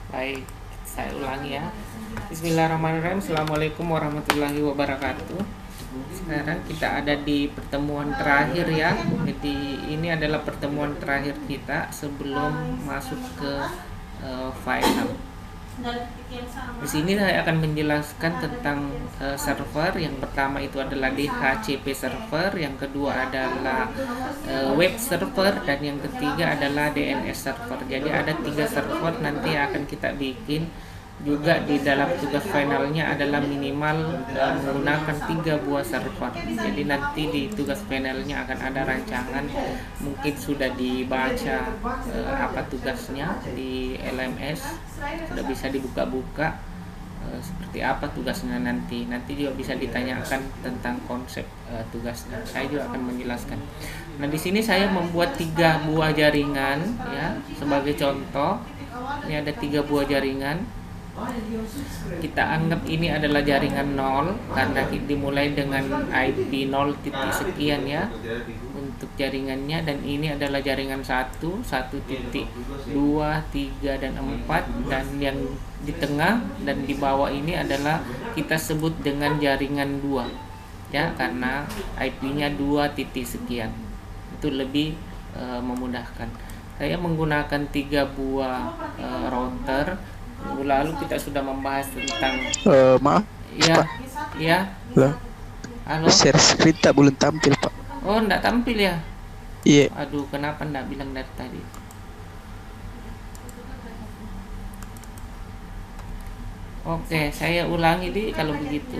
Baik, saya ulangi ya. Bismillahirrahmanirrahim. Assalamualaikum warahmatullahi wabarakatuh. Sekarang kita ada di pertemuan terakhir ya. Jadi ini adalah pertemuan terakhir kita sebelum masuk ke final. Di sini saya akan menjelaskan tentang server. Yang pertama itu adalah DHCP server, yang kedua adalah web server, dan yang ketiga adalah DNS server. Jadi ada 3 server nanti akan kita bikin. Juga di dalam tugas finalnya adalah minimal menggunakan 3 buah server. Jadi nanti di tugas finalnya akan ada rancangan, mungkin sudah dibaca apa tugasnya di LMS, sudah bisa dibuka-buka seperti apa tugasnya nanti juga bisa ditanyakan tentang konsep tugasnya. Saya juga akan menjelaskan. Nah, di sini saya membuat 3 buah jaringan ya, sebagai contoh. Ini ada 3 buah jaringan. Kita anggap ini adalah jaringan 0 karena dimulai dengan IP 0 titik sekian ya untuk jaringannya, dan ini adalah jaringan 1 titik 2, 3 dan 4, dan yang di tengah dan di bawah ini adalah kita sebut dengan jaringan 2 ya, karena IP-nya 2 titik sekian. Itu lebih memudahkan. Saya menggunakan 3 buah router. Minggu lalu kita sudah membahas tentang Maaf ya Pak, ya lah halo. share screen tak belum tampil Pak. Oh, enggak tampil ya? Iya. Aduh, kenapa enggak bilang dari tadi? Oke, saya ulangi di kalau begitu.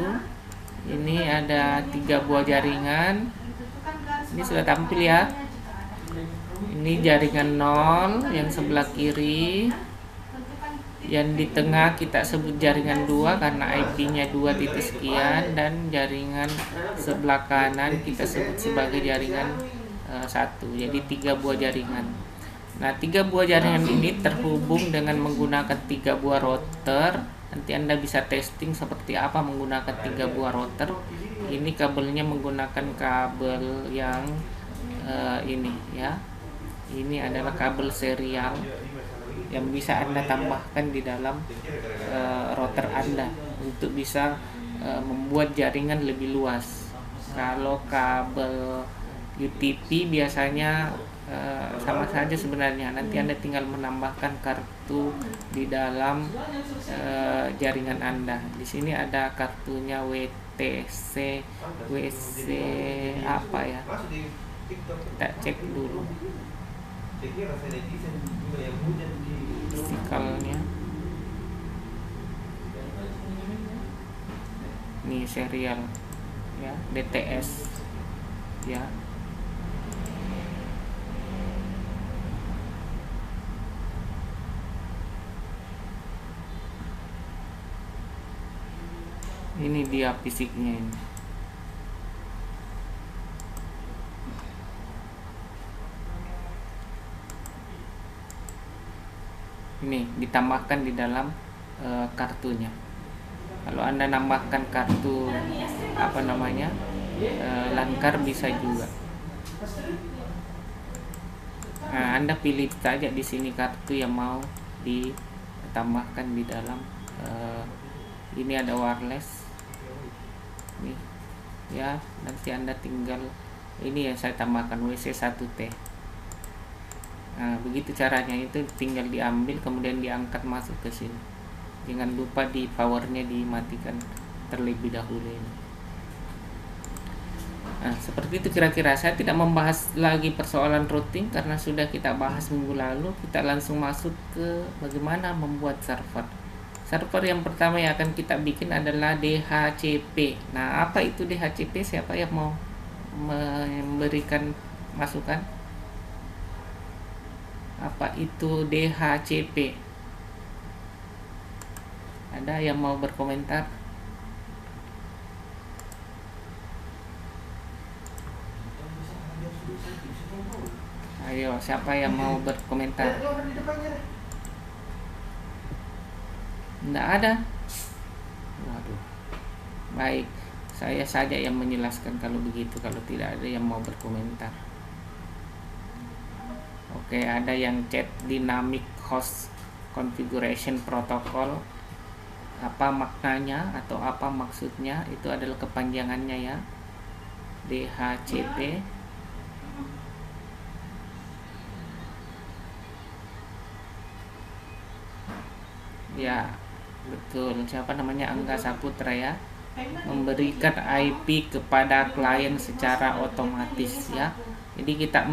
Ini ada 3 buah jaringan. Ini sudah tampil ya. Ini jaringan 0 yang sebelah kiri. Yang di tengah kita sebut jaringan 2 karena IP-nya 2 titik sekian, dan jaringan sebelah kanan kita sebut sebagai jaringan 1. Jadi 3 buah jaringan. Nah, 3 buah jaringan ini terhubung dengan menggunakan 3 buah router. Nanti Anda bisa testing seperti apa menggunakan 3 buah router. Ini kabelnya menggunakan kabel yang ini ya. Ini adalah kabel serial yang bisa Anda tambahkan di dalam router Anda untuk bisa membuat jaringan lebih luas. Kalau kabel UTP biasanya sama saja sebenarnya. Nanti Anda tinggal menambahkan kartu di dalam jaringan Anda. Di sini ada kartunya WTC, WC apa ya? Kita cek dulu. Fikalnya ini serial ya, DTS ya. Ini dia fisiknya ini. Ini ditambahkan di dalam kartunya. Kalau Anda nambahkan kartu apa namanya langkar bisa juga. Nah, Anda pilih saja di sini kartu yang mau ditambahkan di dalam. Ini ada wireless. Nih ya, nanti Anda tinggal ini yang saya tambahkan WC1T. Nah, begitu caranya, itu tinggal diambil kemudian diangkat masuk ke sini. Jangan lupa di powernya dimatikan terlebih dahulu ini. Nah, seperti itu kira-kira. Saya tidak membahas lagi persoalan routing karena sudah kita bahas minggu lalu. Kita langsung masuk ke bagaimana membuat server. Server yang pertama yang akan kita bikin adalah DHCP. Nah, apa itu DHCP? Siapa yang mau memberikan masukan? Apa itu DHCP? Ada yang mau berkomentar? Ayo, siapa yang mau berkomentar? Tidak ada. Waduh. Baik, saya saja yang menjelaskan kalau begitu, kalau tidak ada yang mau berkomentar. Oke, ada yang chat dynamic host configuration protocol. Apa maknanya atau apa maksudnya, itu adalah kepanjangannya ya, DHCP. Ya betul, siapa namanya, Angga Saputra ya, memberikan IP kepada klien secara otomatis ya. Jadi kita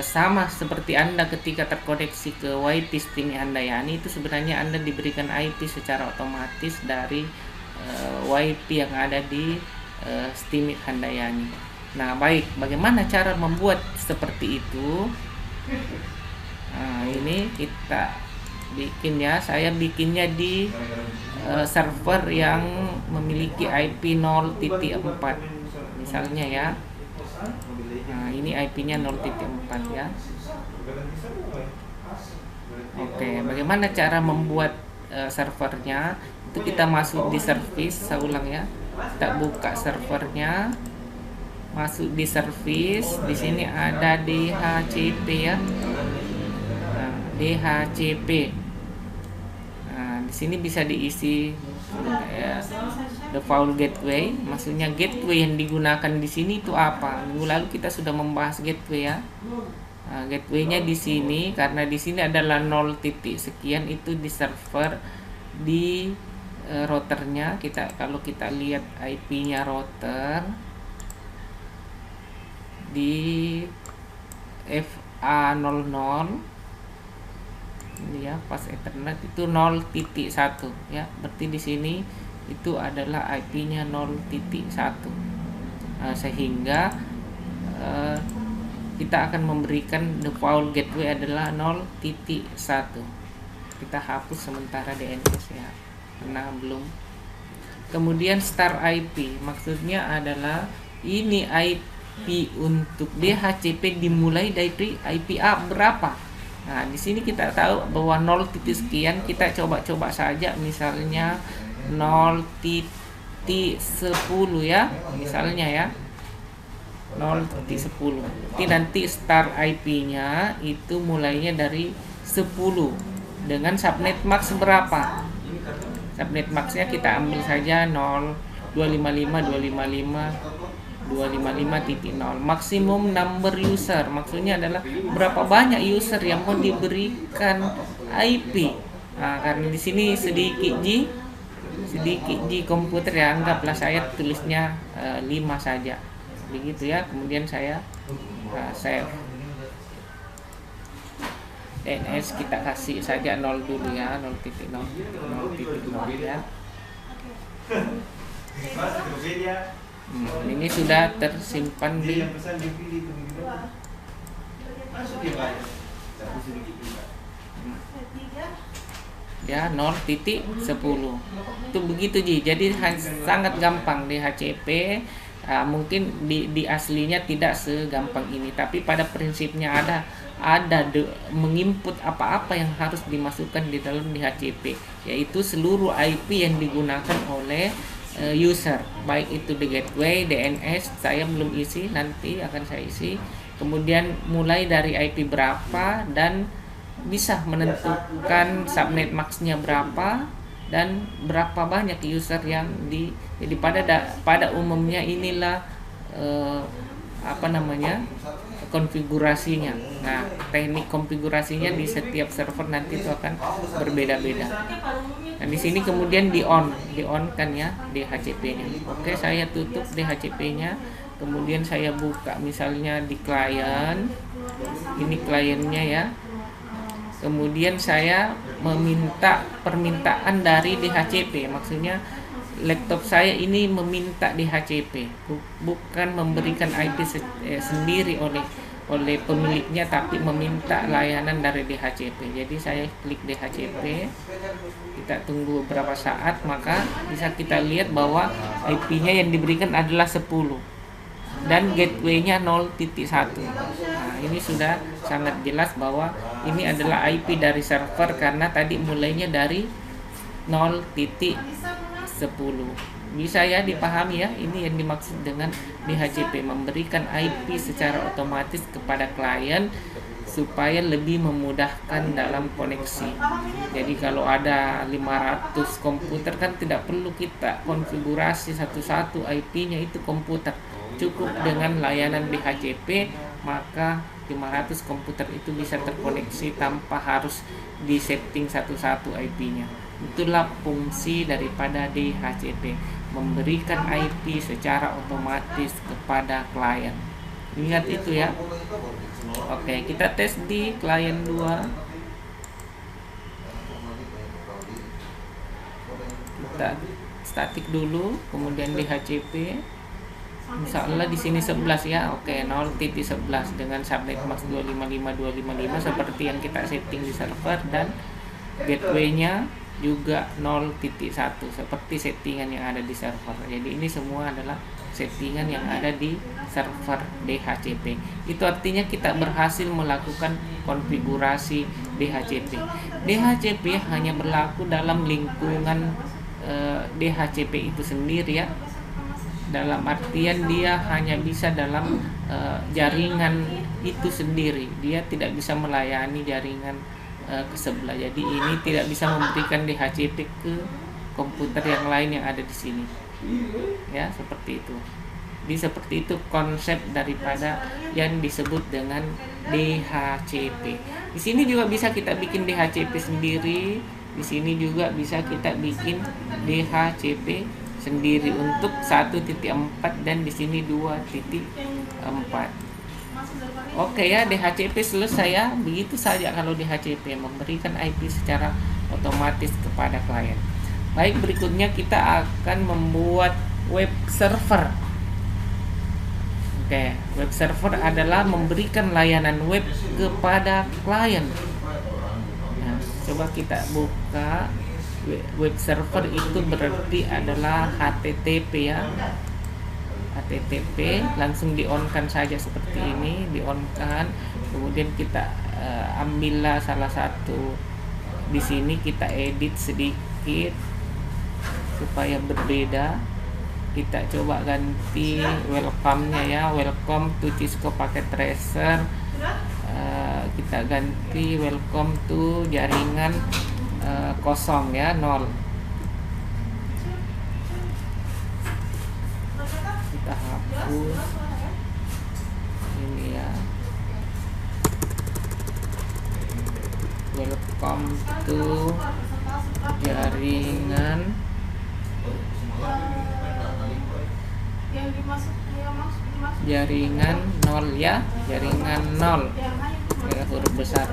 sama seperti Anda ketika terkoneksi ke YT Steamit Handayani, itu sebenarnya Anda diberikan IP secara otomatis dari YT yang ada di Steamit Handayani. Nah baik, bagaimana cara membuat seperti itu? Nah, ini kita bikin ya, saya bikinnya di server yang memiliki IP 0.4 misalnya ya. Nah ini IP-nya 0.4 ya. Oke, bagaimana cara membuat servernya? Itu kita masuk di service, saya ulang ya, kita buka servernya, masuk di service, di sini ada DHCP ya. Nah, DHCP. Nah, di sini bisa diisi default gateway, maksudnya gateway yang digunakan di sini itu apa? Minggu lalu kita sudah membahas gateway ya. Nah, gateway-nya di sini, karena di sini adalah 0 titik sekian, itu di server, di routernya. Kalau kita lihat IP-nya router di FA00 ini ya, pas Ethernet itu 0.1 ya. Berarti di sini itu adalah IP-nya 0.1. Sehingga kita akan memberikan default gateway adalah 0.1. Kita hapus sementara DNS ya, karena belum. Kemudian start IP, maksudnya adalah ini IP untuk DHCP dimulai dari IP A berapa. Nah, di sini kita tahu bahwa 0 titik sekian, kita coba-coba saja misalnya 0.10 ya, misalnya ya. 0.10. Nanti start IP-nya itu mulainya dari 10 dengan subnet max berapa? Subnet max-nya kita ambil saja 255.255.255.0. Maksimum number user, maksudnya adalah berapa banyak user yang mau diberikan IP. Nah, karena di sini sedikit G komputer ya, anggaplah saya tulisnya 5 saja. Begitu ya. Kemudian saya save. DNS kita kasih saja 0 dulu ya, 0.0 ya. Ini sudah tersimpan di ya 0.10. Itu begitu Ji. Jadi sangat gampang DHCP. Mungkin di aslinya tidak segampang ini, tapi pada prinsipnya ada menginput apa-apa yang harus dimasukkan di dalam DHCP, yaitu seluruh IP yang digunakan oleh user, baik itu di gateway, DNS saya belum isi, nanti akan saya isi. Kemudian mulai dari IP berapa dan bisa menentukan subnet max-nya berapa dan berapa banyak user yang jadi pada umumnya inilah konfigurasinya. Nah, teknik konfigurasinya di setiap server nanti itu akan berbeda-beda. Nah, di sini kemudian di on kan ya DHCP-nya. Oke, saya tutup DHCP-nya. Kemudian saya buka misalnya di klien. Ini kliennya ya. Kemudian saya meminta permintaan dari DHCP, maksudnya laptop saya ini meminta DHCP, bukan memberikan IP sendiri oleh pemiliknya, tapi meminta layanan dari DHCP. Jadi saya klik DHCP, kita tunggu beberapa saat, maka bisa kita lihat bahwa IP-nya yang diberikan adalah 10 dan gateway-nya 0.1. Nah, ini sudah sangat jelas bahwa ini adalah IP dari server karena tadi mulainya dari 0.10. Bisa ya dipahami ya, ini yang dimaksud dengan DHCP, memberikan IP secara otomatis kepada klien supaya lebih memudahkan dalam koneksi. Jadi kalau ada 500 komputer kan tidak perlu kita konfigurasi satu-satu IP-nya itu komputer. Cukup dengan layanan DHCP, maka 500 komputer itu bisa terkoneksi tanpa harus disetting satu-satu IP-nya. Itulah fungsi daripada DHCP, memberikan IP secara otomatis kepada klien. Ingat itu ya. Oke, kita tes di klien 2. Kita statik dulu, kemudian DHCP. Misalnya di sini 11 ya. Oke, 0.11 dengan subnet max 255.255 seperti yang kita setting di server, dan gateway-nya juga 0.1 seperti settingan yang ada di server. Jadi ini semua adalah settingan yang ada di server DHCP. Itu artinya kita berhasil melakukan konfigurasi DHCP. DHCP hanya berlaku dalam lingkungan DHCP itu sendiri ya. Dalam artian dia hanya bisa dalam jaringan itu sendiri. Dia tidak bisa melayani jaringan ke sebelah. Jadi ini tidak bisa memberikan DHCP ke komputer yang lain yang ada di sini. Ya, seperti itu. Jadi seperti itu konsep daripada yang disebut dengan DHCP. Di sini juga bisa kita bikin DHCP sendiri. Di sini juga bisa kita bikin DHCP sendiri untuk 1.4 dan di sini 2.4. Oke ya, DHCP selesai ya. Begitu saja kalau DHCP, memberikan IP secara otomatis kepada klien. Baik, berikutnya kita akan membuat web server. Oke, web server adalah memberikan layanan web kepada klien. Nah, coba kita buka web server, itu berarti adalah HTTP ya. HTTP langsung di-on-kan saja seperti ini, di-on-kan. Kemudian kita ambillah salah satu di sini, kita edit sedikit supaya berbeda. Kita coba ganti welcome-nya ya, welcome to Cisco Packet Tracer. Kita ganti welcome to jaringan kosong ya, 0. Kita hapus ini ya, welcome to jaringan jaringan 0 ya, jaringan 0 ya, huruf besar.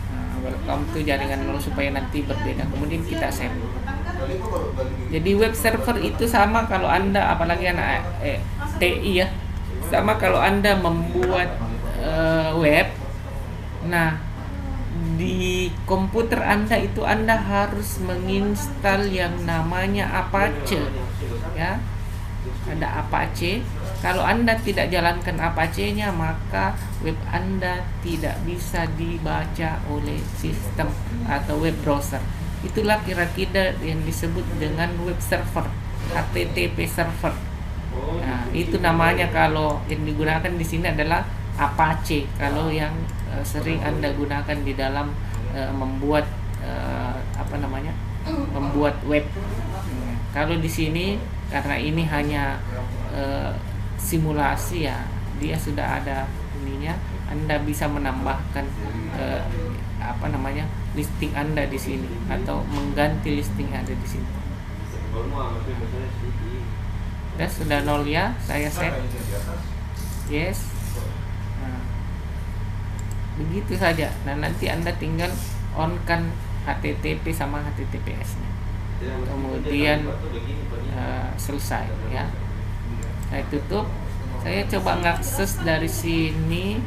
Nah, welcome to jaringan 0 supaya nanti berbeda. Kemudian kita save. Jadi web server itu sama kalau Anda, apalagi anak TI ya, sama kalau Anda membuat web. Nah, di komputer Anda itu Anda harus menginstal yang namanya Apache ya. Ada Apache. Kalau Anda tidak jalankan Apache-nya, maka web Anda tidak bisa dibaca oleh sistem atau web browser. Itulah kira-kira yang disebut dengan web server, HTTP server. Nah, itu namanya kalau yang digunakan di sini adalah Apache. Kalau yang sering Anda gunakan di dalam membuat membuat web. Kalau di sini karena ini hanya simulasi ya, dia sudah ada ininya. Anda bisa menambahkan listing Anda di sini atau mengganti listing yang ada di sini. Dan sudah 0 ya, saya set yes. Nah, begitu saja. Nah, nanti Anda tinggal on kan HTTP sama HTTPS-nya. Kemudian selesai ya. Saya tutup. Saya coba ngakses dari sini.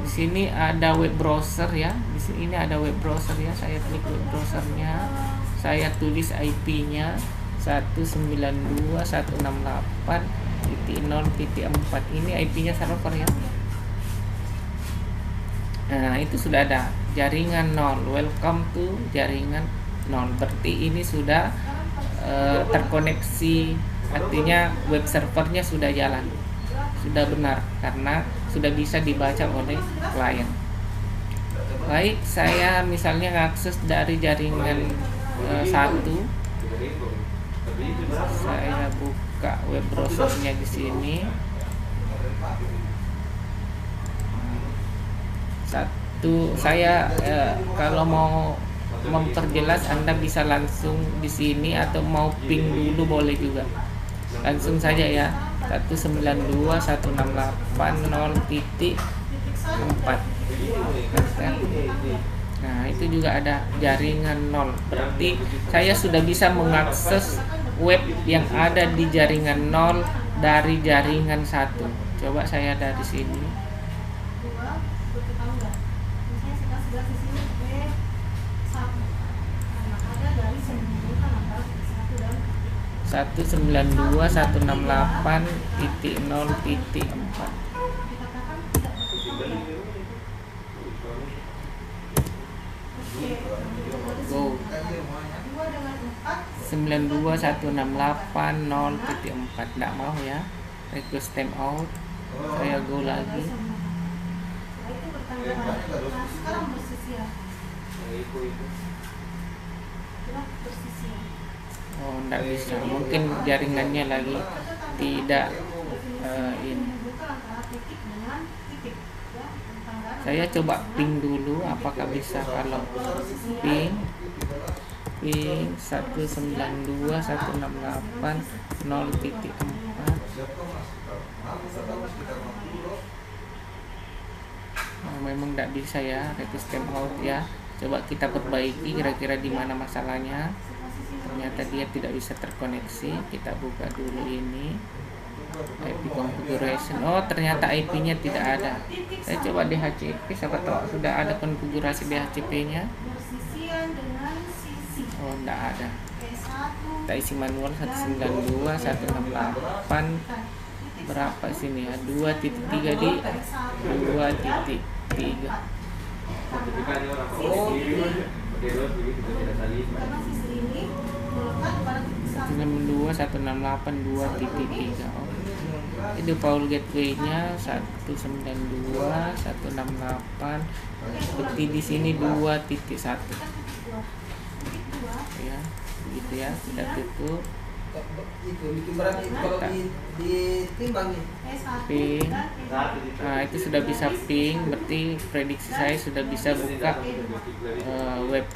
Di sini ada web browser ya. Di sini ini ada web browser ya. Saya klik web browsernya. Saya tulis IP-nya 192.168.0.4. Ini IP-nya server ya. Nah, itu sudah ada jaringan 0. Welcome to jaringan 0. Berarti ini sudah terkoneksi, artinya web servernya sudah jalan. sudah benar karena sudah bisa dibaca oleh klien. Baik, saya misalnya ngakses dari jaringan 1. Saya buka web browsernya di sini. Saya kalau mau memperjelas Anda bisa langsung di sini atau mau ping dulu boleh juga. Langsung saja ya. 192.168.0.4. Nah, itu juga ada jaringan 0. Berarti saya sudah bisa mengakses web yang ada di jaringan 0 dari jaringan 1. Coba saya dari sini. Satu 192.168.0.4. Go. 92168.0.4. Nggak mau ya, request timeout. Saya go lagi. Oh, nggak bisa, mungkin jaringannya lagi tidak ini. Saya coba ping dulu apakah bisa. Kalau ping 192.168.0.4. Memang tidak bisa ya, request timeout ya. Coba kita perbaiki kira-kira di mana masalahnya. Ternyata dia tidak bisa terkoneksi. Kita buka dulu ini IP configuration. Oh, ternyata IP-nya tidak ada. Saya coba DHCP, siapa tahu sudah ada konfigurasi DHCP-nya. Oh, tidak ada. Kita isi manual 192.168 berapa sini ya, 2.3 di 2.3. 192.168.2.3. Itu Paul gateway-nya 192.168. Seperti di sini 2.1. Ya, begitu ya, sudah tutup. Ping. Nah, itu sudah bisa ping, berarti prediksi saya sudah bisa buka web.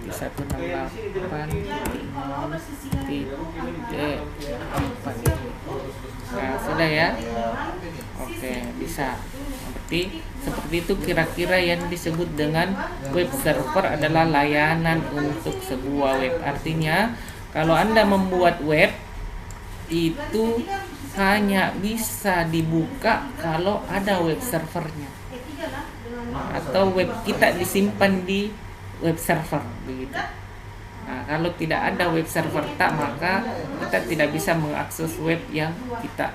192.168.0.4. Nah, sudah ya. Oke, bisa. Berarti seperti itu kira-kira yang disebut dengan web server adalah layanan untuk sebuah web. Artinya kalau Anda membuat web itu hanya bisa dibuka kalau ada web servernya, atau web kita disimpan di web server begitu. Nah, kalau tidak ada web server maka kita tidak bisa mengakses web yang kita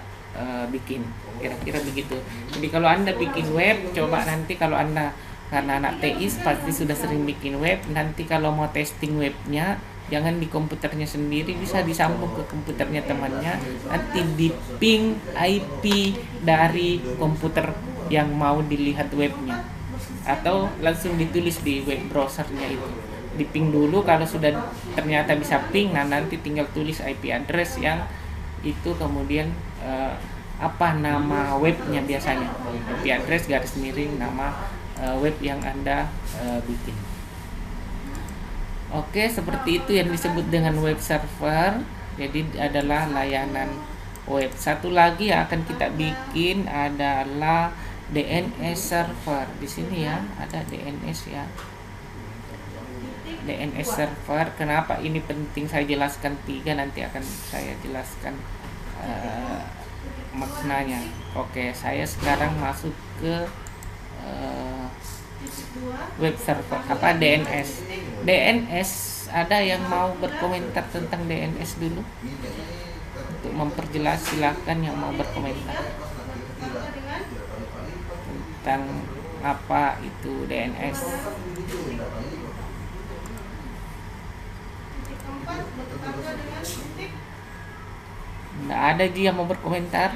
bikin. Kira-kira begitu. Jadi kalau Anda bikin web, coba nanti kalau Anda karena anak TI pasti sudah sering bikin web, nanti kalau mau testing webnya jangan di komputernya sendiri, bisa disambung ke komputernya temannya, nanti di ping IP dari komputer yang mau dilihat webnya, atau langsung ditulis di web browsernya itu. Di ping dulu, kalau sudah ternyata bisa ping, nah nanti tinggal tulis IP address yang itu, kemudian apa nama webnya, biasanya IP address garis miring nama web yang Anda bikin. Oke, seperti itu yang disebut dengan web server. Jadi adalah layanan web. Satu lagi yang akan kita bikin adalah DNS server. Di sini ya, ada DNS ya. DNS server. Kenapa ini penting saya jelaskan 3, nanti akan saya jelaskan maknanya. Oke, saya sekarang masuk ke web server apa DNS. DNS, ada yang mau berkomentar tentang DNS dulu? Untuk memperjelas silakan yang mau berkomentar tentang apa itu DNS. Nggak ada Ji yang mau berkomentar.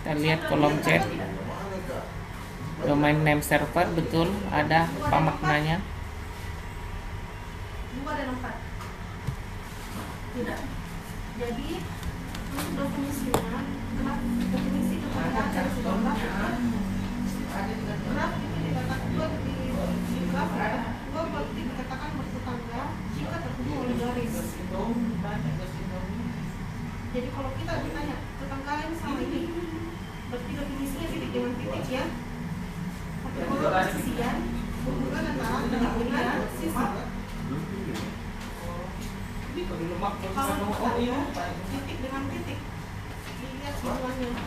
Kita lihat kolom chat. Domain name server betul ada, apa maknanya? Tidak. Jadi untuk definisinya, definisi kepada dari sekolah graf itu dikatakan dua berarti dikatakan bertetangga jika terhubung oleh garis. Jadi kalau kita ditanya tetangga ini sama ini, berarti definisinya titik dengan titik ya. Tapi kalau persisian hubungan antara titik dengan sisi. Kalau titik dengan titik dilihat hubungannya.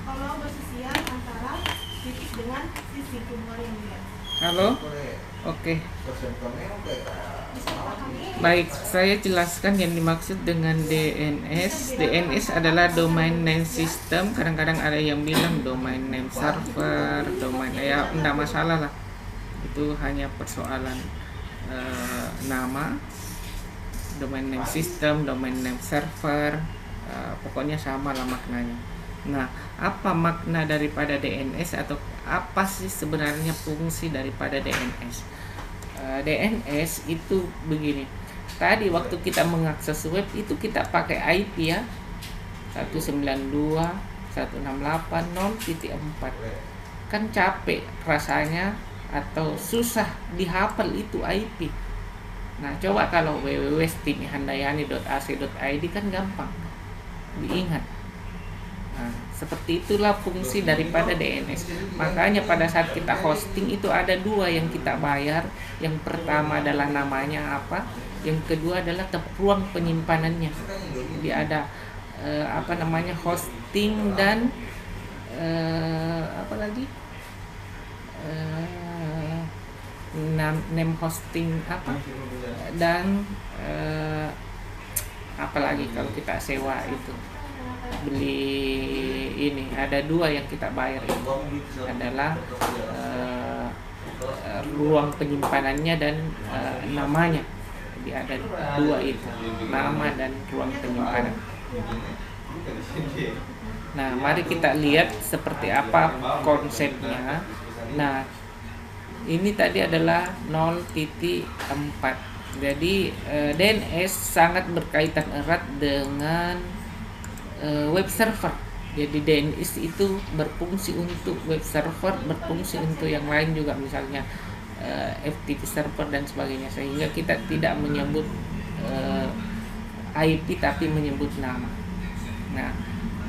Kalau bersisian antara titik dengan sisi hubungan yang dilihat. Halo? Oke. Baik, saya jelaskan yang dimaksud dengan DNS. DNS adalah Domain Name System. Kadang-kadang ada yang bilang Domain Name Server, domain ya enggak masalah lah. Itu hanya persoalan nama. Domain Name System, Domain Name Server, pokoknya sama lah maknanya. Nah, apa makna daripada DNS atau apa sih sebenarnya fungsi daripada DNS? DNS itu begini. Tadi waktu kita mengakses web itu kita pakai IP ya. 192.168.0.4. Kan capek rasanya atau susah dihafal itu IP. Nah, coba kalau www.timihandayani.ac.id kan gampang diingat. Nah, seperti itulah fungsi daripada DNS. Makanya pada saat kita hosting itu ada dua yang kita bayar. Yang pertama adalah namanya apa, yang kedua adalah ruang penyimpanannya. Jadi ada hosting dan apa lagi? Name hosting apa dan apalagi kalau kita sewa itu beli ini ada dua yang kita bayar itu adalah ruang penyimpanannya dan namanya. Jadi ada dua itu, nama dan ruang penyimpanan. Nah, mari kita lihat seperti apa konsepnya. Nah, ini tadi adalah 0.4. Jadi DNS sangat berkaitan erat dengan web server. Jadi DNS itu berfungsi untuk web server, berfungsi untuk yang lain juga, misalnya FTP server dan sebagainya. Sehingga kita tidak menyebut IP tapi menyebut nama. Nah,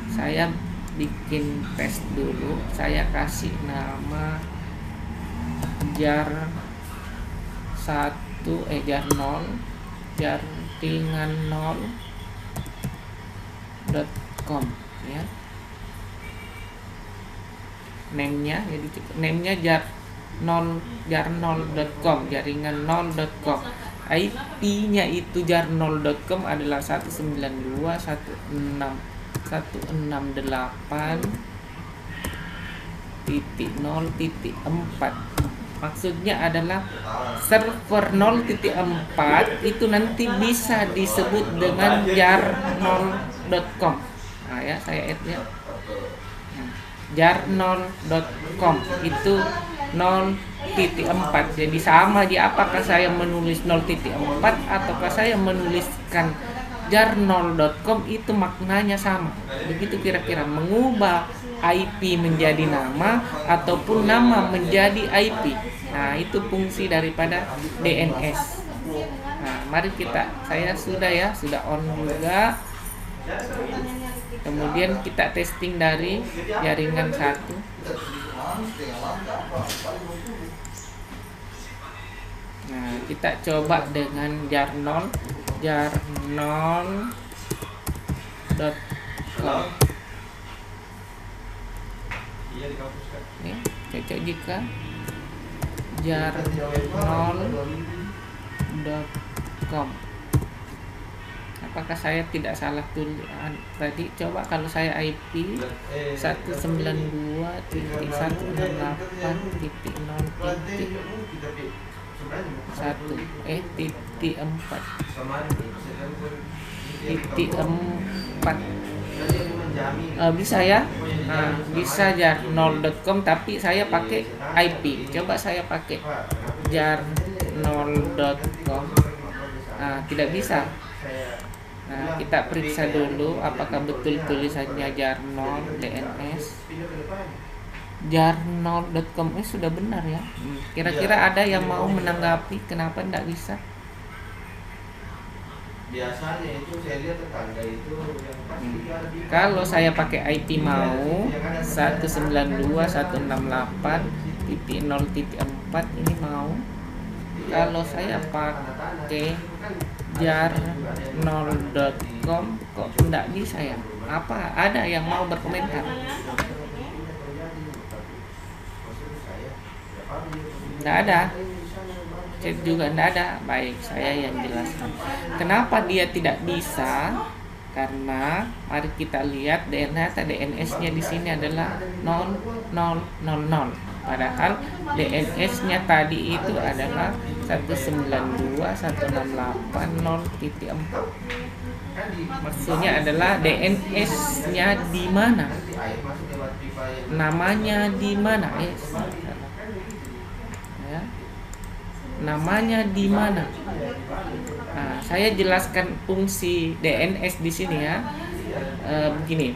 saya bikin tes dulu. Saya kasih nama jar 0 jaringan0.com ya. Name-nya jadi name-nya jar0.com, jaringan0.com. IP-nya itu jar0.com adalah 192.168.0.4. Maksudnya adalah server 0.4 itu nanti bisa disebut dengan jar0.com. Nah ya, saya add ya. Jar0.com itu 0.4. Jadi sama aja, apakah saya menulis 0.4 ataukah saya menuliskan jar0.com, itu maknanya sama. Begitu kira-kira, mengubah IP menjadi nama ataupun nama menjadi IP. Nah, itu fungsi daripada DNS. Nah, mari saya sudah on juga. Kemudian kita testing dari jaringan 1. Nah, kita coba dengan jar0.com. Ini cocok jika jar0.com. Apakah saya tidak salah tulis tadi? Coba kalau saya IP 192.168.0. satu titik 4 titik 4 bisa ya. Nah, bisa jar0.com tapi saya pakai IP. Coba saya pakai jar0.com. Nah, tidak bisa. Nah, kita periksa dulu apakah betul tulisannya jar0 DNS. jar0.com sudah benar ya. Kira-kira ada yang mau menanggapi kenapa tidak bisa? Biasanya itu saya lihat tetangga itu Kalau saya pakai IP mau 192.168.0.4 ini mau. Kalau saya pakai jar0.com kok tidak bisa ya? Apa ada yang mau berkomentar? Tidak ada. Chat juga tidak ada. Baik, saya yang jelaskan. Kenapa dia tidak bisa? Karena mari kita lihat DNS-nya di sini adalah 0000. Padahal DNS-nya tadi itu adalah 192.168.0.4. Maksudnya adalah DNS-nya di mana? Namanya di mana? Ya. Namanya di mana? Nah, saya jelaskan fungsi DNS di sini ya. Begini.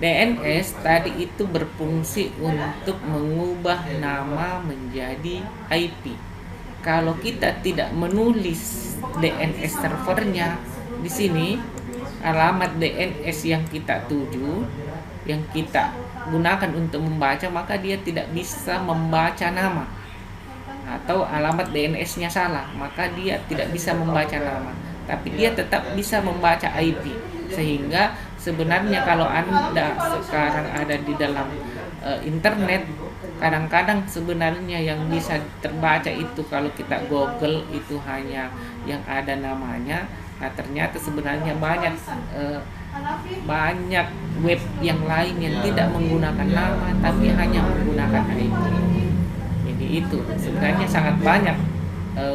DNS tadi itu berfungsi untuk mengubah nama menjadi IP. Kalau kita tidak menulis DNS servernya di sini, alamat DNS yang kita tuju, yang kita gunakan untuk membaca, maka dia tidak bisa membaca nama. Atau alamat DNS-nya salah, maka dia tidak bisa membaca nama, tapi dia tetap bisa membaca IP. Sehingga sebenarnya kalau Anda sekarang ada di dalam internet, kadang-kadang sebenarnya yang bisa terbaca itu kalau kita Google itu hanya yang ada namanya. Nah, ternyata sebenarnya banyak web yang lain yang tidak menggunakan nama tapi hanya menggunakan IP. Itu sebenarnya sangat banyak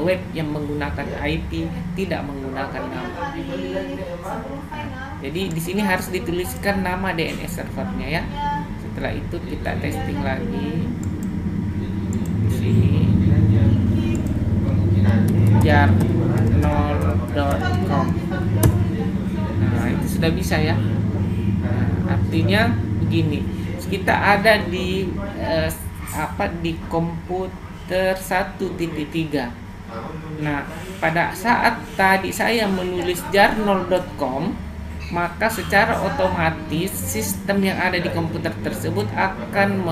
web yang menggunakan IP tidak menggunakan nama. Jadi di sini harus dituliskan nama DNS servernya ya. Setelah itu kita testing lagi di sini jar0.com. Nah, itu sudah bisa ya. Nah, artinya begini, kita ada di di komputer 1.3. Nah, pada saat tadi saya menulis jar0.com, maka secara otomatis sistem yang ada di komputer tersebut akan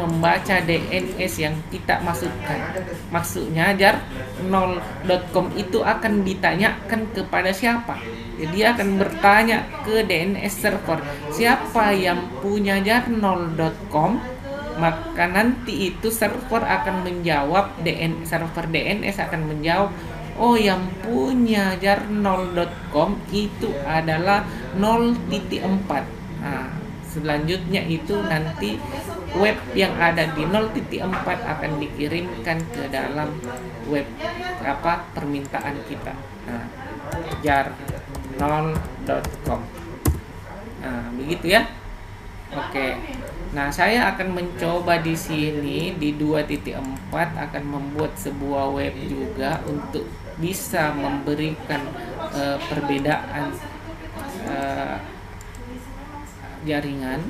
membaca DNS yang kita masukkan. Maksudnya jar0.com itu akan ditanyakan kepada siapa? Jadi dia akan bertanya ke DNS server, siapa yang punya jar0.com, maka nanti itu server akan menjawab, server DNS akan menjawab, oh yang punya jar0.com itu adalah 0.4. Nah, selanjutnya itu nanti web yang ada di 0.4 akan dikirimkan ke dalam web permintaan kita. Nah, jar0.com. Nah, begitu ya. Oke. Nah, saya akan mencoba di sini di 2.4 akan membuat sebuah web juga untuk bisa memberikan perbedaan jaringan.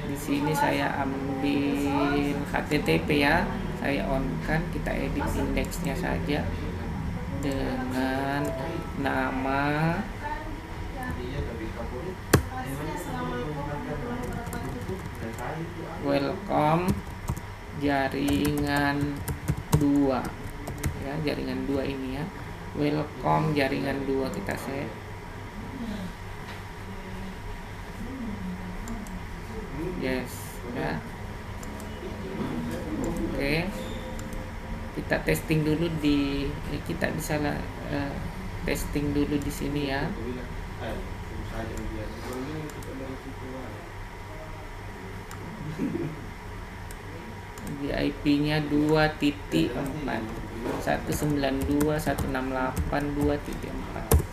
Di sini saya ambil HTTP ya. Saya on kan, kita edit indeksnya saja dengan nama welcome jaringan 2 ya, jaringan 2 ini ya, welcome jaringan 2 kita set. Yes ya. Oke. Kita testing dulu kita bisa testing dulu di sini ya. Di IP-nya 2.4 192.168.2.4.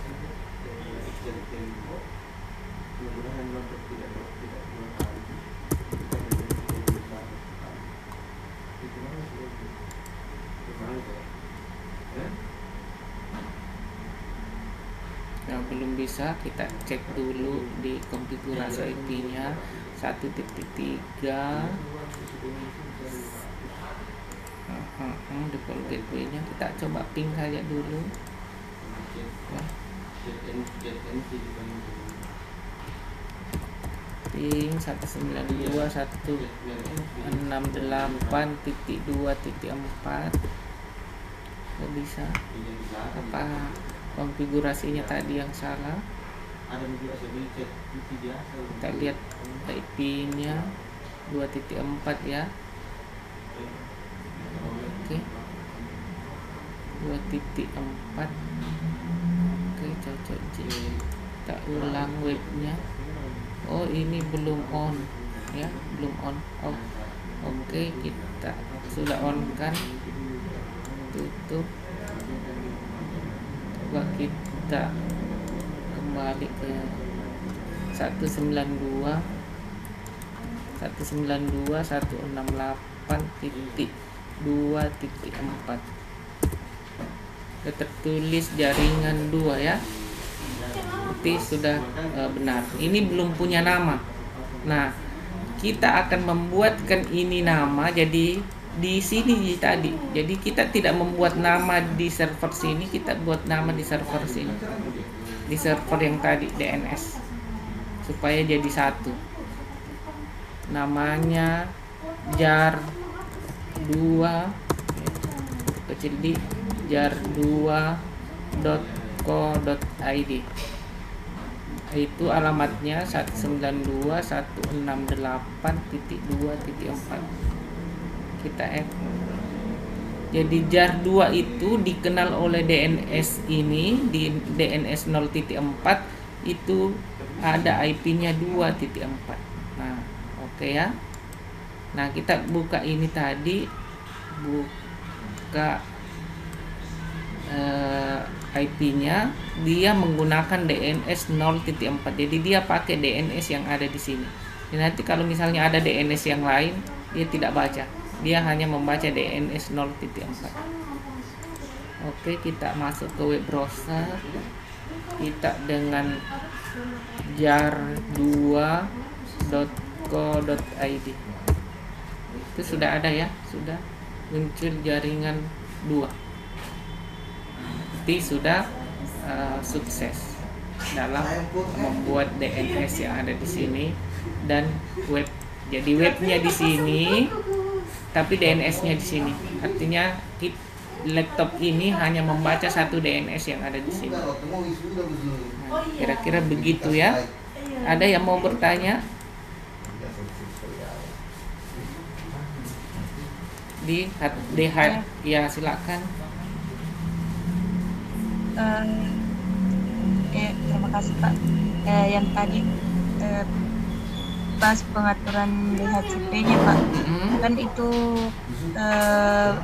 Nah, belum bisa, kita cek dulu di konfigurasi IP-nya 1.3. Default gateway-nya kita coba ping saja dulu ya. Ping 192.168.2.4. Nggak bisa. Apa konfigurasinya tadi yang salah? Kita lihat IP-nya 2.4 ya. Oke, 2.4. Oke, cocok. Kita ulang webnya. Oh, ini belum on ya, belum on. Oh, oke, kita sudah on kan. Tutup. Coba kita kembali ke 192.168.2.4. Tertulis jaringan 2 ya. Berarti sudah benar. Ini belum punya nama. Nah, kita akan membuatkan ini nama jadi di sini tadi. Jadi kita tidak membuat nama di server sini, kita buat nama di server sini. Di server yang tadi DNS. Supaya jadi satu. Namanya jar 2 kecil di jar2.co.id. Itu alamatnya 192.168.2.4. Kita add. Jadi jar 2 itu dikenal oleh DNS ini di DNS 0.4 itu ada IP-nya 2.4. Nah, oke ya. Nah, kita buka ini tadi, buka IP-nya, dia menggunakan DNS 0.4. Jadi dia pakai DNS yang ada di sini. Dan nanti kalau misalnya ada DNS yang lain, dia tidak baca. Dia hanya membaca DNS 0.4. Oke, kita masuk ke web browser. Kita dengan jar2.co.id. Itu sudah ada ya, sudah muncul jaringan 2. Jadi sudah sukses dalam membuat DNS yang ada di sini dan web. Jadi webnya di sini, tapi DNS-nya di sini. Artinya laptop ini hanya membaca satu DNS yang ada di sini. Nah, kira-kira begitu ya. Ada yang mau bertanya? Ya silakan. Terima kasih Pak. Yang tadi pas pengaturan DHCP-nya Pak, kan itu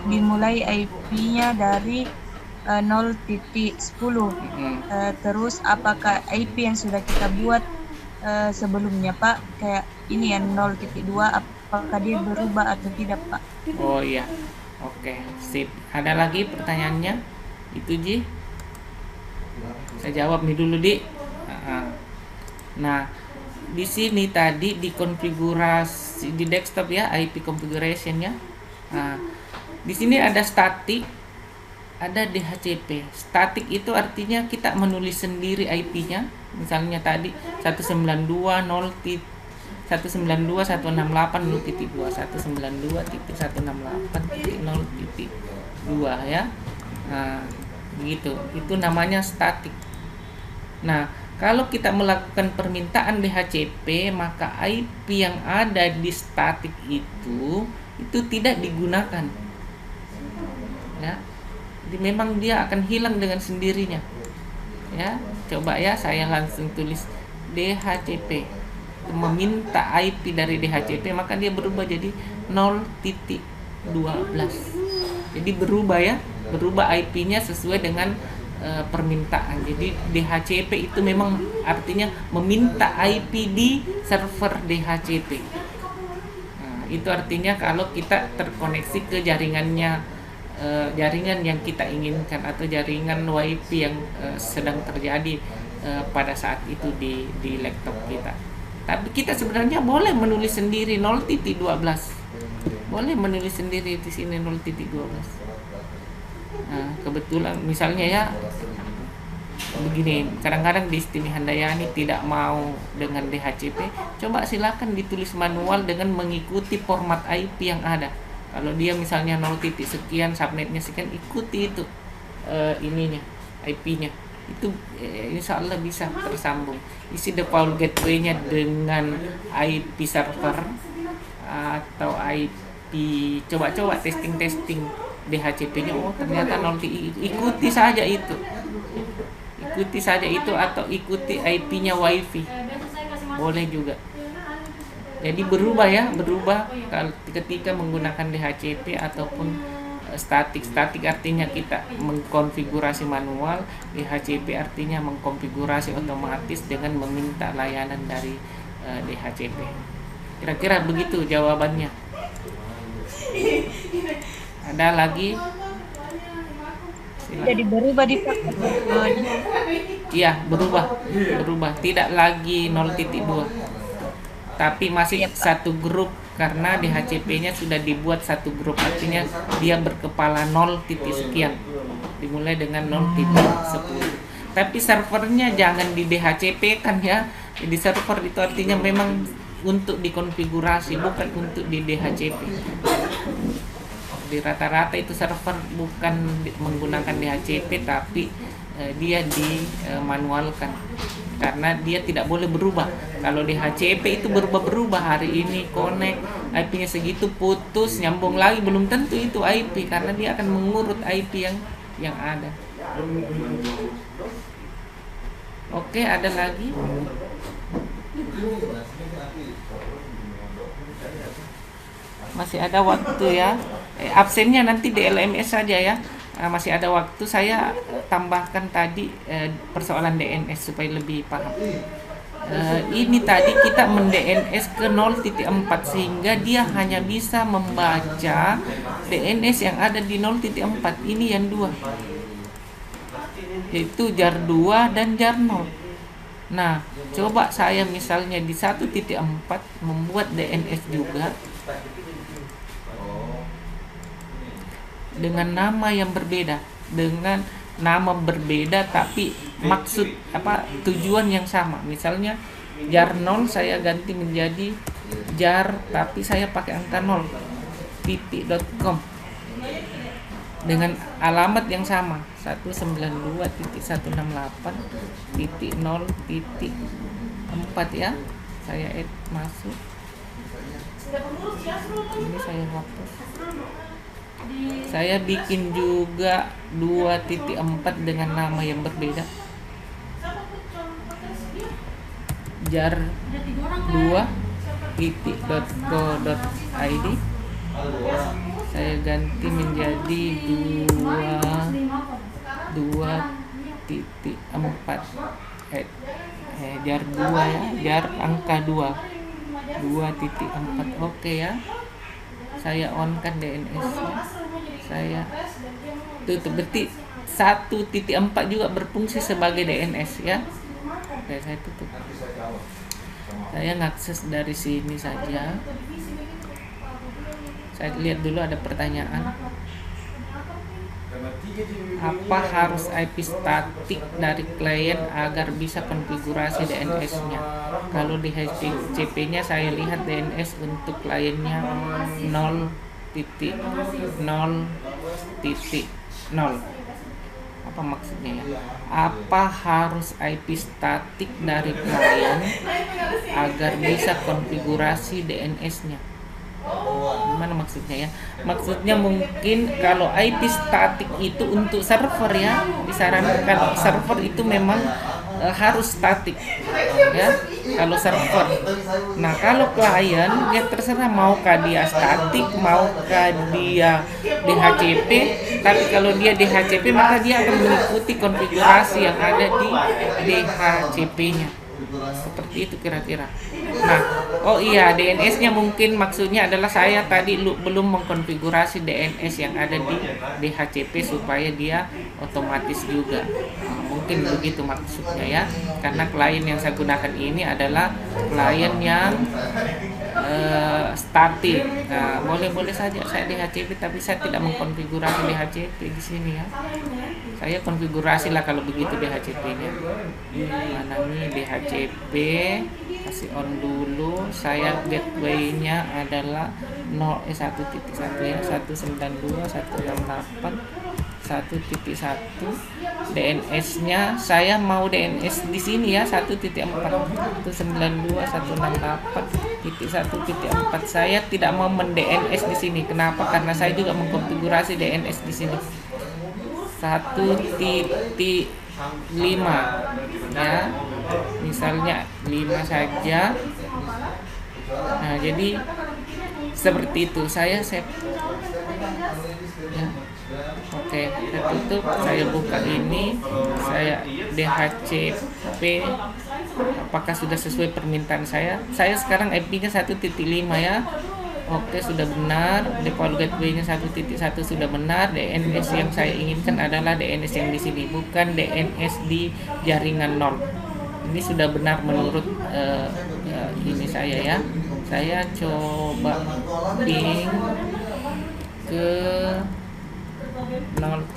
dimulai IP-nya dari 0.10. Terus apakah IP yang sudah kita buat sebelumnya Pak, kayak ini yang 0.2, apakah dia berubah atau tidak Pak? Oh iya, oke, sip. Ada lagi pertanyaannya? Itu Ji? Saya jawab nih dulu Di. Nah, di sini tadi di konfigurasi di desktop ya, IP configuration-nya. Nah, di sini ada static, ada DHCP. Static itu artinya kita menulis sendiri IP-nya. Misalnya tadi 192.168.0.2, 192.168.0.2 ya. Nah, begitu. Itu namanya static. Nah, kalau kita melakukan permintaan DHCP, maka IP yang ada di static itu tidak digunakan. Ya. Jadi memang dia akan hilang dengan sendirinya. Ya, coba ya saya langsung tulis DHCP. Meminta IP dari DHCP, maka dia berubah jadi 0.2. Jadi berubah ya, berubah IP-nya sesuai dengan permintaan. Jadi DHCP itu memang artinya meminta IP di server DHCP. Nah, itu artinya kalau kita terkoneksi ke jaringannya, jaringan yang kita inginkan atau jaringan WiFi yang sedang terjadi pada saat itu di laptop kita. Tapi kita sebenarnya boleh menulis sendiri 0.12. Boleh menulis sendiri di sini 0.12. Nah, kebetulan misalnya ya begini, kadang-kadang di Istini Handayani tidak mau dengan DHCP, coba silakan ditulis manual dengan mengikuti format IP yang ada. Kalau dia misalnya 0 titik sekian, subnetnya sekian, ikuti itu ininya, IP-nya. Itu insya Allah bisa tersambung. Isi default gateway-nya dengan IP server atau IP, coba-coba testing DHCP-nya, oh ternyata 0 titik, ikuti saja itu. Ikuti saja itu atau ikuti IP-nya WiFi. Boleh juga. Jadi berubah ya, berubah ketika menggunakan DHCP ataupun statik. Statik artinya kita mengkonfigurasi manual, DHCP artinya mengkonfigurasi otomatis dengan meminta layanan dari DHCP. Kira-kira begitu jawabannya. Ada lagi? Silakan. Jadi berubah di Iya, berubah. Tidak lagi 0.2. Tapi masih satu grup karena DHCP-nya sudah dibuat satu grup, artinya dia berkepala 0 titik sekian. Dimulai dengan 0.10. Tapi servernya jangan di DHCP kan ya. Jadi server itu artinya memang untuk dikonfigurasi, bukan untuk di DHCP. Di rata-rata itu server bukan menggunakan DHCP, tapi dia dimanualkan karena dia tidak boleh berubah. Kalau DHCP itu berubah-berubah, hari ini connect IP-nya segitu, putus, nyambung lagi, belum tentu itu IP karena dia akan mengurut IP yang ada. Oke, ada lagi? Masih ada waktu ya. Absennya nanti di LMS saja ya. Masih ada waktu, saya tambahkan tadi persoalan DNS supaya lebih paham. Ini tadi kita men-DNS ke 0.4 sehingga dia hanya bisa membaca DNS yang ada di 0.4. Ini yang dua, yaitu jar 2 dan jar 0. Nah, coba saya misalnya di 1.4 membuat DNS juga dengan nama yang berbeda, tapi maksud tujuan yang sama. Misalnya jar 0 saya ganti menjadi jar tapi saya pakai angka 0.com dengan alamat yang sama, 192.168.0.4 ya. Saya add masuk. Ini saya hapus. Saya bikin juga 2.4 dengan nama yang berbeda, jar 2.co.id. Saya ganti menjadi 2.4 jar 2 ya, jar angka 2.4. Oke ya. Saya on kan DNS-nya, saya tutup. Berarti 1.4 juga berfungsi sebagai DNS ya. Oke, saya tutup. Saya ngakses dari sini saja. Saya lihat dulu ada pertanyaan. Apa harus IP statik dari klien agar bisa konfigurasi DNS-nya? Kalau di DHCP-nya saya lihat DNS untuk kliennya 0.0.0. Apa maksudnya ya? Apa harus IP statik dari klien agar bisa konfigurasi DNS-nya? Gimana maksudnya ya? Maksudnya mungkin kalau IP statik itu untuk server ya, disarankan server itu memang harus statik ya. kalau server. Nah kalau klien dia terserah maukah dia statik, maukah dia DHCP. Tapi kalau dia DHCP maka dia akan mengikuti konfigurasi yang ada di DHCP-nya. Seperti itu kira-kira. Nah, oh iya, DNS-nya mungkin maksudnya adalah saya tadi belum mengkonfigurasi DNS yang ada di DHCP supaya dia otomatis juga. Nah, mungkin begitu maksudnya ya. Karena klien yang saya gunakan ini adalah klien yang statik. Nah, boleh-boleh saja saya DHCP, tapi saya tidak mengkonfigurasi DHCP di sini ya. Saya konfigurasi lah kalau begitu DHCP-nya. Mana nih DHCP, kasih on dulu. Saya gateway-nya adalah 1.1 ya, 192.168.1.1. DNS-nya saya mau DNS di sini ya, 1.4 192.168.1.4. Saya tidak mau men-DNS di sini. Kenapa? Karena saya juga mengkonfigurasi DNS di sini. 1.5 ya, misalnya 5 saja. Nah jadi seperti itu saya save ya. Oke, saya tutup, saya buka ini, saya DHCP apakah sudah sesuai permintaan saya sekarang IP-nya 1.5 ya. Oke, sudah benar. Default gateway-nya 1.1 sudah benar. DNS yang saya inginkan adalah DNS yang di sini, bukan DNS di jaringan 0. Ini sudah benar menurut ini saya ya. Saya coba ping ke 0.4.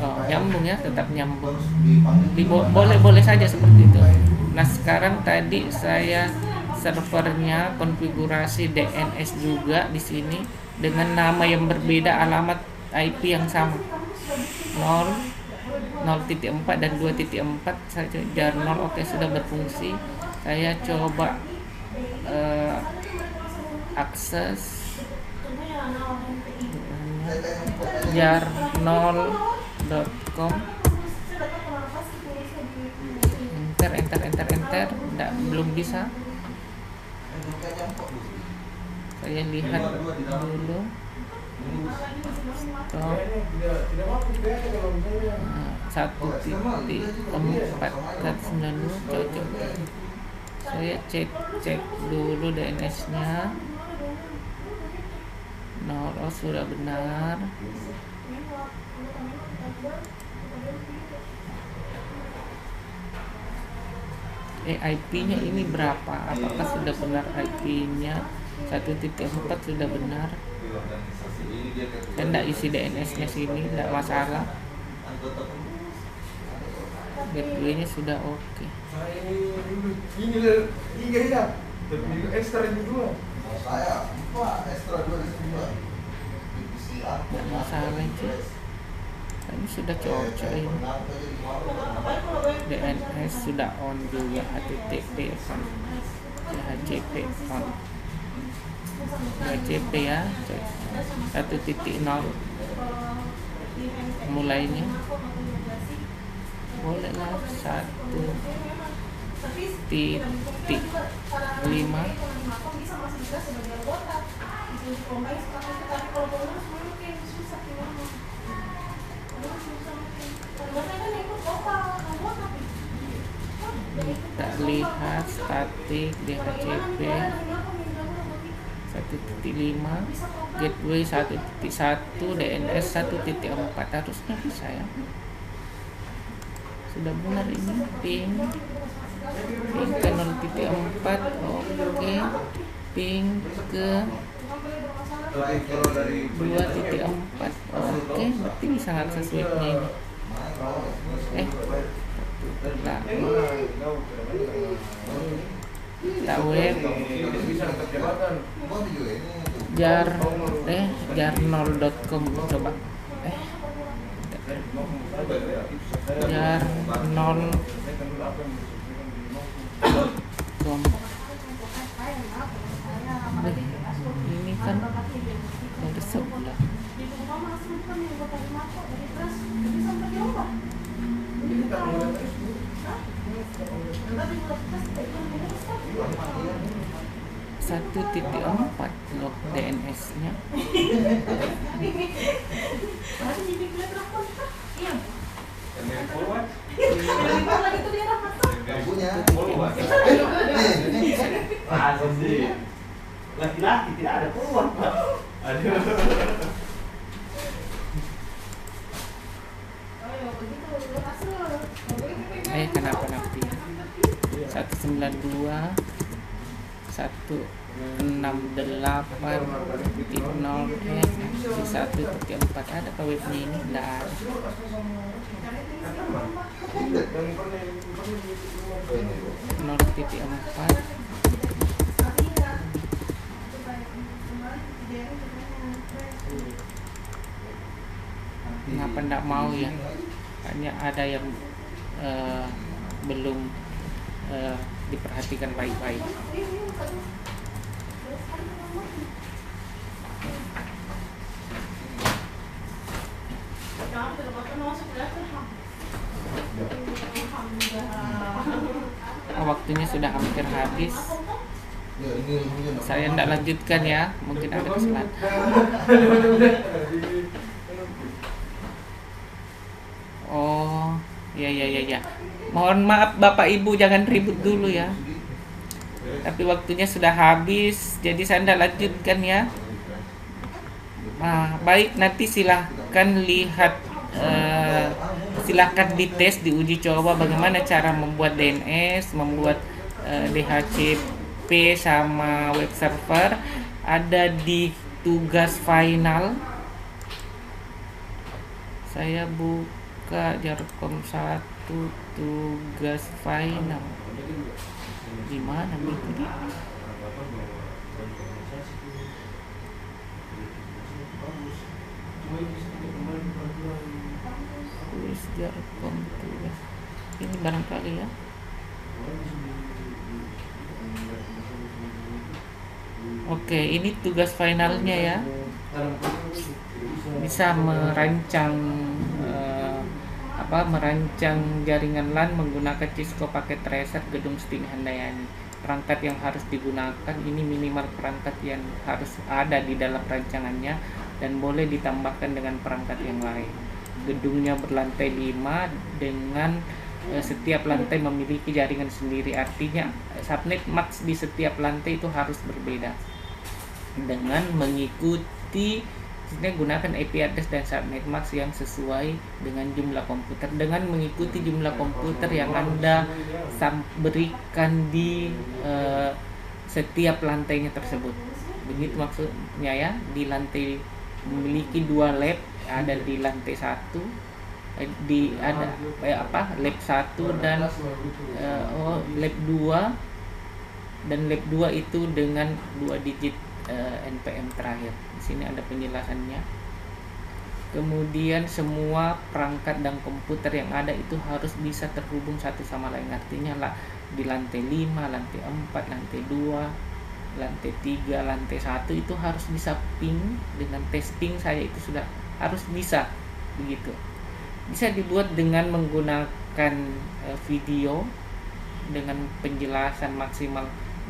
Oh, nyambung ya, tetap nyambung. Boleh saja seperti itu. Nah sekarang tadi saya servernya konfigurasi DNS juga di sini dengan nama yang berbeda, alamat IP yang sama 0.4 dan 2.4. Saya jar 0. Oke, sudah berfungsi. Saya coba akses jar0.com. enter. Belum bisa. Saya lihat dulu. Stop. 1.4.192 cocok. Saya cek dulu DNS-nya. Oh, sudah benar. IP-nya ini berapa? Apakah sudah benar IP-nya? 1.4 sudah benar. Saya tidak isi DNS-nya sini, tidak masalah. Gateway-nya sudah oke. Tidak masalah itu. Ini sudah cocok ini. DNS sudah on juga, HTTP on, DHCP on. DHCP ya, 1.0 mulainya. Boleh lah 1.5. Kita lihat statik DHCP 1.5, gateway 1.1, DNS 1.4. Harusnya bisa ya. Sudah benar ini. Ping ke 0.4. Oke, ping ke 2.4. Oke, berarti bisa ngakses webnya ini. Web jar0.com. coba jar0.com. Ini kan dari sebelah. 1.4 loh DNS-nya. Laki-laki tidak ada keluar, Pak. Aduh. Kenapa nanti 192 168.0 di 1.4 ada ke webnya ini? Enggak ada. Nol titik 4. Kenapa enggak mau ya? Hanya ada yang belum diperhatikan baik-baik. Waktunya sudah hampir habis. Saya tidak lanjutkan ya, mungkin ada kesalahan. Oh, ya. Mohon maaf Bapak Ibu, jangan ribut dulu ya. Tapi waktunya sudah habis, jadi saya tidak lanjutkan ya. Baik, nanti silahkan lihat, silahkan dites, diuji coba bagaimana cara membuat DNS, membuat DHCP sama web server. Ada di tugas final. Saya buka Jarkom 1 tugas final. Gimana itu? Tulis Jarkom tugas. Ini barangkali ya. Oke, ini tugas finalnya ya. Bisa merancang merancang jaringan LAN menggunakan Cisco paket tracer gedung Sting Handayani. Perangkat yang harus digunakan ini minimal perangkat yang harus ada di dalam rancangannya dan boleh ditambahkan dengan perangkat yang lain. Gedungnya berlantai 5 dengan setiap lantai memiliki jaringan sendiri, artinya subnet max di setiap lantai itu harus berbeda. Dengan mengikuti gunakan IP address dan subnet max yang sesuai dengan jumlah komputer, dengan mengikuti jumlah komputer yang Anda berikan di setiap lantainya tersebut. Begitu maksudnya ya. Di lantai memiliki 2 lab, ada di lantai 1 lab 1 dan lab 2, dan lab 2 itu dengan 2 digit NPM terakhir. Di sini ada penjelasannya. Kemudian semua perangkat dan komputer yang ada itu harus bisa terhubung satu sama lain. Artinya lah di lantai 5, lantai 4, lantai 2, lantai 3, lantai 1 itu harus bisa ping dengan testing saya itu sudah harus bisa begitu. Bisa dibuat dengan menggunakan video dengan penjelasan maksimal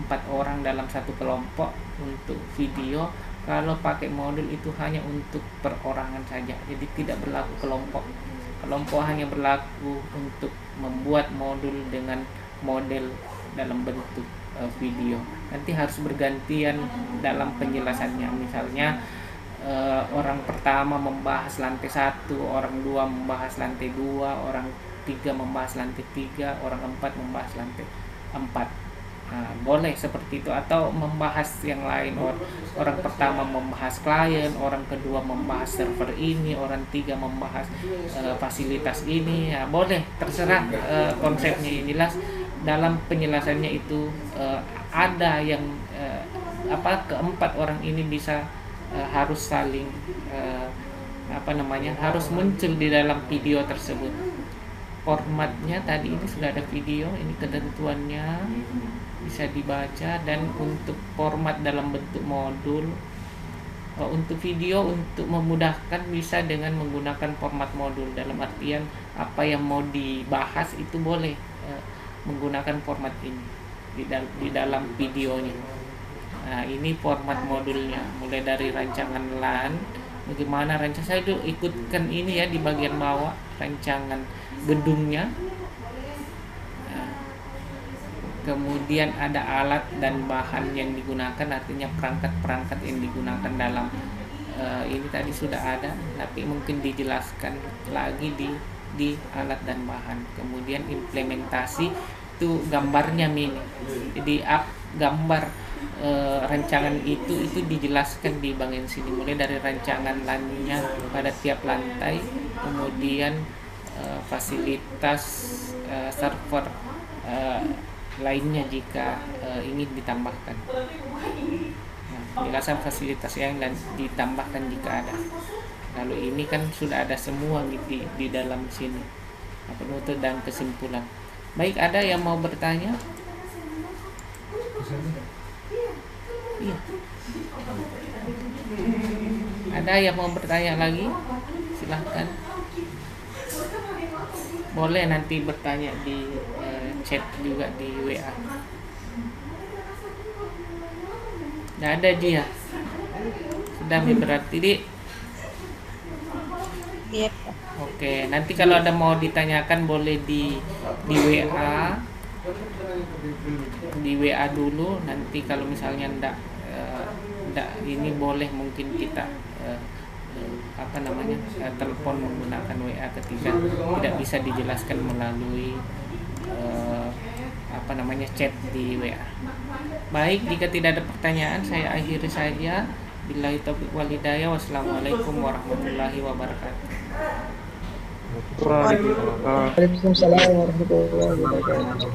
4 orang dalam satu kelompok untuk video. Kalau pakai modul itu hanya untuk perorangan saja, jadi tidak berlaku kelompok. Kelompok hanya berlaku untuk membuat modul dengan model dalam bentuk video. Nanti harus bergantian dalam penjelasannya. Misalnya orang pertama membahas lantai 1, orang 2 membahas lantai 2, orang 3 membahas lantai 3, orang 4 membahas lantai 4. Boleh seperti itu, atau membahas yang lain. Orang pertama membahas klien, orang kedua membahas server ini, orang 3 membahas fasilitas ini. Ya, boleh, terserah konsepnya. Yang jelas dalam penjelasannya itu ada yang keempat orang ini bisa harus saling harus muncul di dalam video tersebut. Formatnya tadi ini sudah ada video, ini ketentuannya bisa dibaca. Dan untuk format dalam bentuk modul, untuk video untuk memudahkan bisa dengan menggunakan format modul. Dalam artian apa yang mau dibahas itu boleh menggunakan format ini di dalam videonya. Nah, ini format modulnya, mulai dari rancangan LAN, bagaimana rancangan, saya itu ikutkan ini ya di bagian bawah, rancangan gedungnya. Nah, kemudian ada alat dan bahan yang digunakan, artinya perangkat-perangkat yang digunakan dalam ini tadi sudah ada, tapi mungkin dijelaskan lagi di alat dan bahan. Kemudian implementasi itu gambarnya mini, jadi gambar rancangan itu dijelaskan di bagian sini, mulai dari rancangan LAN-nya pada tiap lantai, kemudian fasilitas server lainnya jika ingin ditambahkan. Nah, penjelasan fasilitas yang ditambahkan jika ada. Lalu ini kan sudah ada semua di dalam sini, penutup dan kesimpulan. Baik, ada yang mau bertanya? Iya. Ada yang mau bertanya lagi? Silahkan. Boleh nanti bertanya di chat juga di WA. Nggak ada dia. Sudah berarti di. Iya. Oke, nanti kalau ada mau ditanyakan boleh di WA. Di WA dulu, nanti kalau misalnya ndak ini boleh mungkin kita telepon menggunakan WA ketika tidak bisa dijelaskan melalui chat di WA. Baik, jika tidak ada pertanyaan saya akhiri saja. Billahi taufiq wal hidayah. Wassalamualaikum warahmatullahi wabarakatuh. Waalaikumsalam warahmatullahi wabarakatuh.